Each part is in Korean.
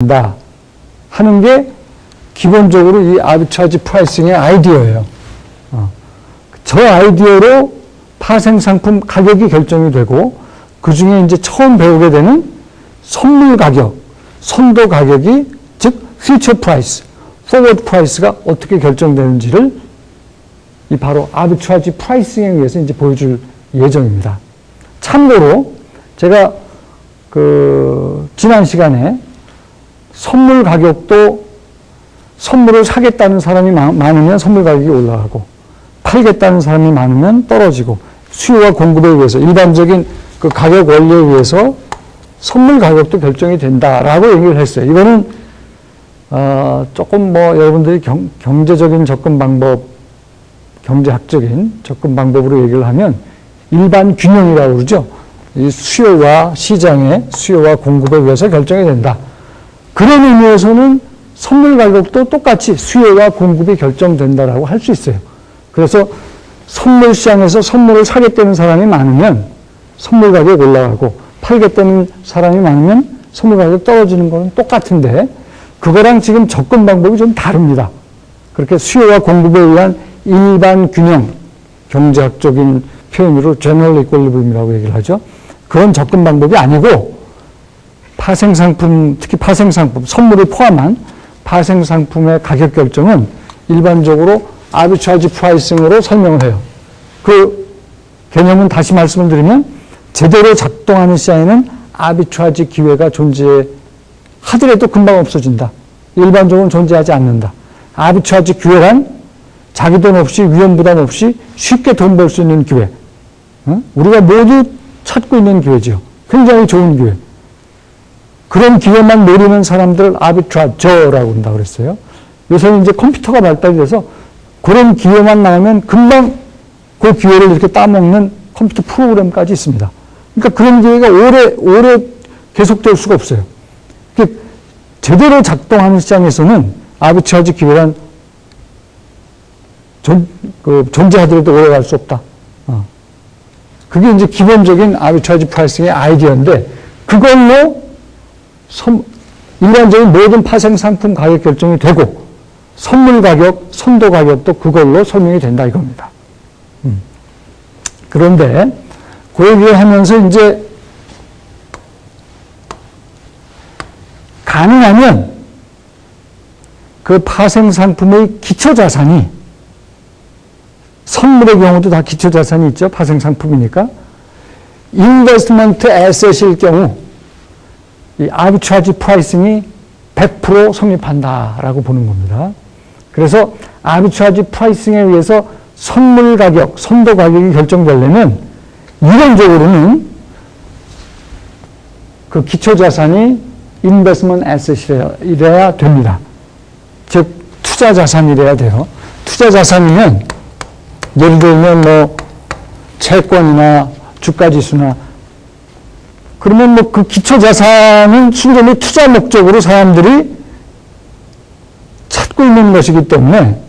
된다 하는 게 기본적으로 이 아비트라지 프라이싱의 아이디어예요. 저 아이디어로 파생상품 가격이 결정이 되고 그 중에 이제 처음 배우게 되는 선물 가격, 선도 가격이 즉 퓨처 프라이스, 포워드 프라이스가 어떻게 결정되는지를 이 바로 아비트라지 프라이싱에 의해서 이제 보여줄 예정입니다. 참고로 제가 지난 시간에 선물 가격도 선물을 사겠다는 사람이 많으면 선물 가격이 올라가고 팔겠다는 사람이 많으면 떨어지고 수요와 공급에 의해서 일반적인 그 가격 원리에 의해서 선물 가격도 결정이 된다라고 얘기를 했어요. 이거는 조금 여러분들이 경제적인 접근 방법, 경제학적인 접근 방법으로 얘기를 하면 일반 균형이라고 그러죠. 이 수요와 시장의 수요와 공급에 의해서 결정이 된다. 그런 의미에서는 선물 가격도 똑같이 수요와 공급이 결정된다라고 할 수 있어요. 그래서 선물 시장에서 선물을 사겠다는 사람이 많으면 선물 가격이 올라가고 팔겠다는 사람이 많으면 선물 가격이 떨어지는 거는 똑같은데 그거랑 지금 접근 방법이 좀 다릅니다. 그렇게 수요와 공급에 의한 일반 균형, 경제학적인 표현으로 general equilibrium이라고 얘기를 하죠. 그런 접근 방법이 아니고 파생상품, 특히 파생상품, 선물을 포함한 파생상품의 가격 결정은 일반적으로 아비트라지 프라이싱으로 설명을 해요. 그 개념은 다시 말씀을 드리면 제대로 작동하는 시장에는 아비트라지 기회가 존재하더라도 금방 없어진다. 일반적으로 존재하지 않는다. 아비트라지 기회란 자기 돈 없이 위험 부담 없이 쉽게 돈 벌 수 있는 기회. 우리가 모두 찾고 있는 기회죠. 굉장히 좋은 기회. 그런 기회만 노리는 사람들을 아비트라저라고 한다고 그랬어요. 요새는 이제 컴퓨터가 발달이 돼서 그런 기회만 나오면 금방 그 기회를 이렇게 따먹는 컴퓨터 프로그램까지 있습니다. 그러니까 그런 기회가 오래 계속될 수가 없어요. 제대로 작동하는 시장에서는 아비트라지 기회란 존재하더라도 오래 갈 수 없다. 그게 이제 기본적인 아비트라지 프라이싱의 아이디어인데 그걸로 일반적인 모든 파생상품 가격 결정이 되고 선물 가격, 선도 가격도 그걸로 설명이 된다 이겁니다. 그런데 그 얘기를 하면서 이제 가능하면 그 파생상품의 기초자산이 선물의 경우도 다 기초자산이 있죠. 파생상품이니까. 인베스트먼트 에셋일 경우 이 아비트라지 프라이싱이 100% 성립한다라고 보는 겁니다. 그래서 아비트라지 프라이싱에 의해서 선물 가격, 선도 가격이 결정되려면 이론적으로는 그 기초자산이 인베스트먼트 에셋이래야 됩니다. 즉 투자자산이래야 돼요. 투자자산이면 예를 들면 채권이나 주가지수나 그러면 그 기초자산은 순전히 투자 목적으로 사람들이 찾고 있는 것이기 때문에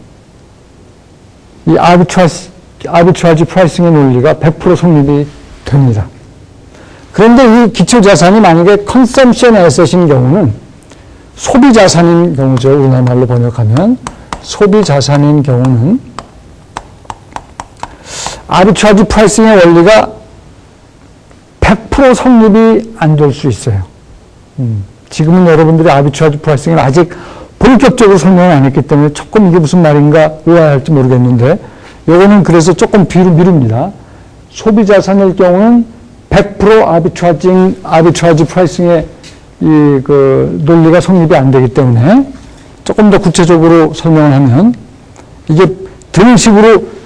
이 아비트라지 프라이싱의 논리가 100% 성립이 됩니다. 그런데 이 기초자산이 만약에 컨섬션 에셋인 경우는 소비자산인 경우죠. 우리나라 말로 번역하면 소비자산인 경우는 아비트라지 프라이싱의 원리가 100% 성립이 안 될 수 있어요. 지금은 여러분들이 아비트라지 프라이싱을 아직 본격적으로 설명을 안 했기 때문에 조금 이게 무슨 말인가 의아할지 모르겠는데 요거는 그래서 조금 뒤로 미룹니다. 소비자산일 경우는 100% 아비트라지 프라이싱의 논리가 성립이 안 되기 때문에 조금 더 구체적으로 설명을 하면 이게 등식으로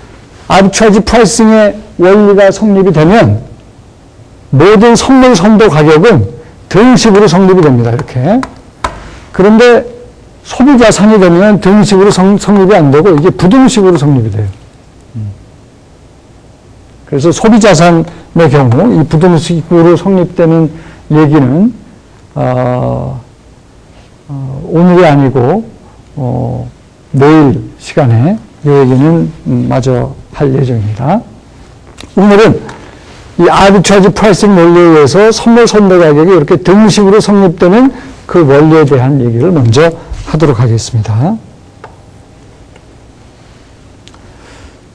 아비트라지 프라이싱의 원리가 성립이 되면 모든 선물 선도 가격은 등식으로 성립이 됩니다. 이렇게. 그런데 소비자산이 되면 등식으로 성립이 안 되고 이게 부등식으로 성립이 돼요. 그래서 소비자산의 경우 이 부등식으로 성립되는 얘기는 오늘이 아니고 내일 시간에 이 얘기는 마저 할 예정입니다. 오늘은 이 아비트라지 프라이싱 논리에 의해서 선물 선도 가격이 이렇게 등식으로 성립되는 그 원리에 대한 얘기를 먼저 하도록 하겠습니다.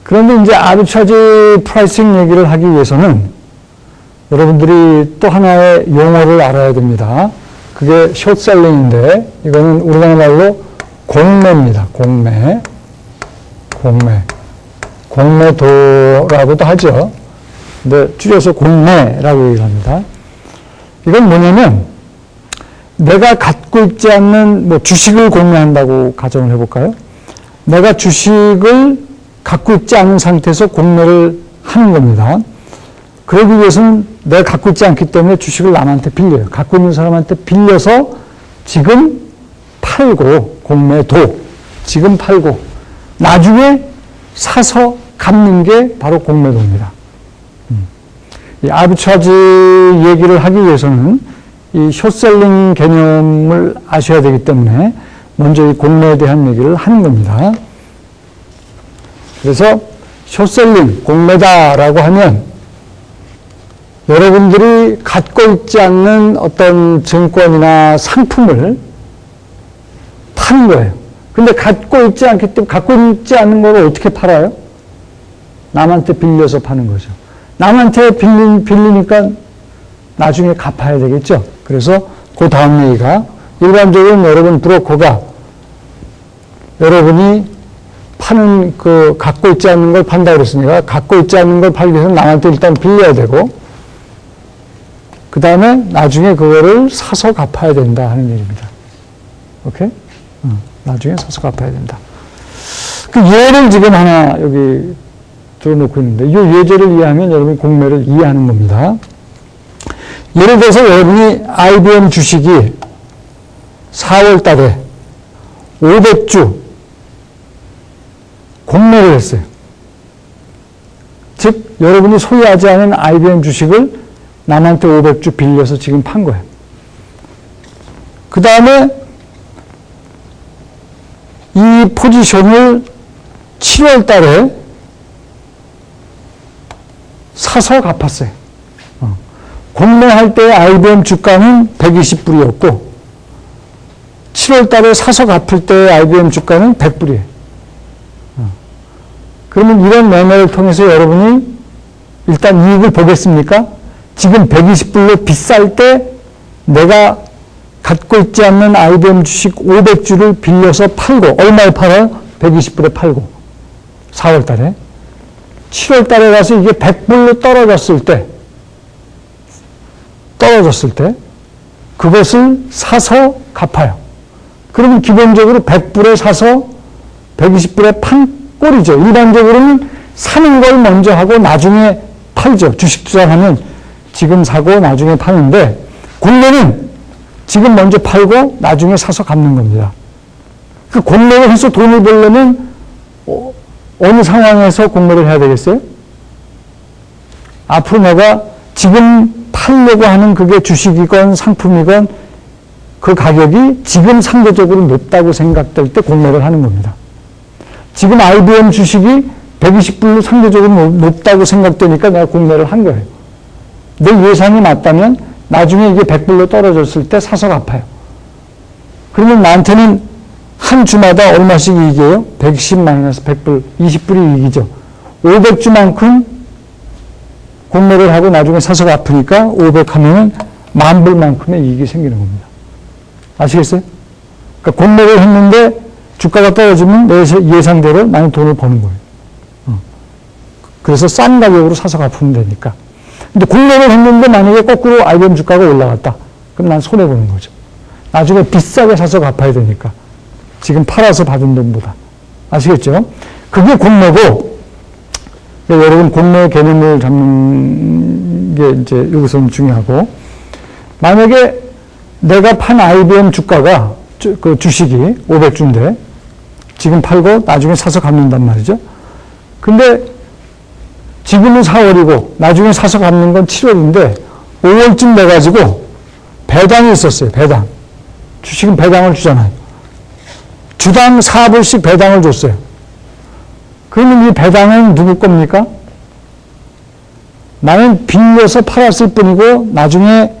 그런데 이제 아비차지 프라이싱 얘기를 하기 위해서는 여러분들이 또 하나의 용어를 알아야 됩니다. 그게 숏셀링인데 이거는 우리나라 말로 공매입니다. 공매도라고도 하죠. 근데 줄여서 공매라고 얘기를 합니다. 이건 뭐냐면 내가 갖고 있지 않는 뭐 주식을 공매한다고 가정을 해볼까요? 내가 주식을 갖고 있지 않은 상태에서 공매를 하는 겁니다. 그러기 위해서는 내가 갖고 있지 않기 때문에 주식을 남한테 빌려요. 갖고 있는 사람한테 빌려서 지금 팔고, 공매도, 지금 팔고, 나중에 사서 갚는 게 바로 공매도입니다. 이 아비차지 얘기를 하기 위해서는 이 숏셀링 개념을 아셔야 되기 때문에 먼저 이 공매에 대한 얘기를 하는 겁니다. 그래서 숏셀링, 공매다라고 하면 여러분들이 갖고 있지 않는 어떤 증권이나 상품을 파는 거예요. 근데 갖고 있지 않기 때문에 갖고 있지 않는 걸 어떻게 팔아요? 남한테 빌려서 파는 거죠. 남한테 빌리니까 나중에 갚아야 되겠죠. 그래서 그 다음 얘기가 일반적으로 여러분 브로커가 여러분이 파는 그 갖고 있지 않는 걸 판다 그랬으니까 갖고 있지 않는 걸 팔기 위해서 남한테 일단 빌려야 되고 그 다음에 나중에 그거를 사서 갚아야 된다 하는 얘기입니다. 오케이? 나중에 사서 갚아야 된다. 그 예를 지금 하나 여기 들어놓고 있는데 이 예제를 이해하면 여러분이 공매를 이해하는 겁니다. 예를 들어서 여러분이 IBM 주식이 4월 달에 500주 공매를 했어요. 즉 여러분이 소유하지 않은 IBM 주식을 남한테 500주 빌려서 지금 판 거예요. 그 다음에 이 포지션을 7월 달에 사서 갚았어요. 공매할 때 IBM 주가는 120불이었고 7월 달에 사서 갚을 때 IBM 주가는 100불이에요. 그러면 이런 매매를 통해서 여러분이 일단 이익을 보겠습니까? 지금 120불로 비쌀 때 내가 갖고 있지 않는 IBM 주식 500주를 빌려서 팔고 얼마에 팔아요? 120불에 팔고 4월 달에 7월 달에 가서 이게 100불로 떨어졌을 때 그것을 사서 갚아요. 그러면 기본적으로 100불에 사서 120불에 판 꼴이죠. 일반적으로는 사는 걸 먼저 하고 나중에 팔죠. 주식 투자하면 지금 사고 나중에 파는데 공매는 지금 먼저 팔고 나중에 사서 갚는 겁니다. 그 공매를 해서 돈을 벌려면 어느 상황에서 공매를 해야 되겠어요? 앞으로 내가 지금 팔려고 하는 그게 주식이건 상품이건 그 가격이 지금 상대적으로 높다고 생각될 때 공매를 하는 겁니다. 지금 IBM 주식이 120불로 상대적으로 높다고 생각되니까 내가 공매를 한 거예요. 내 예상이 맞다면 나중에 이게 100불로 떨어졌을 때 사서 갚아요. 그러면 나한테는 한 주마다 얼마씩 이익이에요? 110-100불, 20불이 이익이죠. 500주만큼 공매를 하고 나중에 사서 갚으니까 500 하면은 10,000불만큼의 이익이 생기는 겁니다. 아시겠어요? 그러니까 공매를 했는데 주가가 떨어지면 내 예상대로 많이 돈을 버는 거예요. 그래서 싼 가격으로 사서 갚으면 되니까. 근데 공매를 했는데 만약에 거꾸로 IBM 주가가 올라갔다. 그럼 난 손해보는 거죠. 나중에 비싸게 사서 갚아야 되니까. 지금 팔아서 받은 돈보다. 아시겠죠? 그게 공매고, 여러분 공매 개념을 잡는 게 이제 여기서는 중요하고, 만약에 내가 판 IBM 주가가, 그 주식이 500주인데, 지금 팔고 나중에 사서 갚는단 말이죠. 근데 지금은 4월이고 나중에 사서 갚는 건 7월인데 5월쯤 돼가지고 배당이 있었어요. 배당. 주식은 배당을 주잖아요. 주당 4불씩 배당을 줬어요. 그러면 이 배당은 누구 겁니까? 나는 빌려서 팔았을 뿐이고 나중에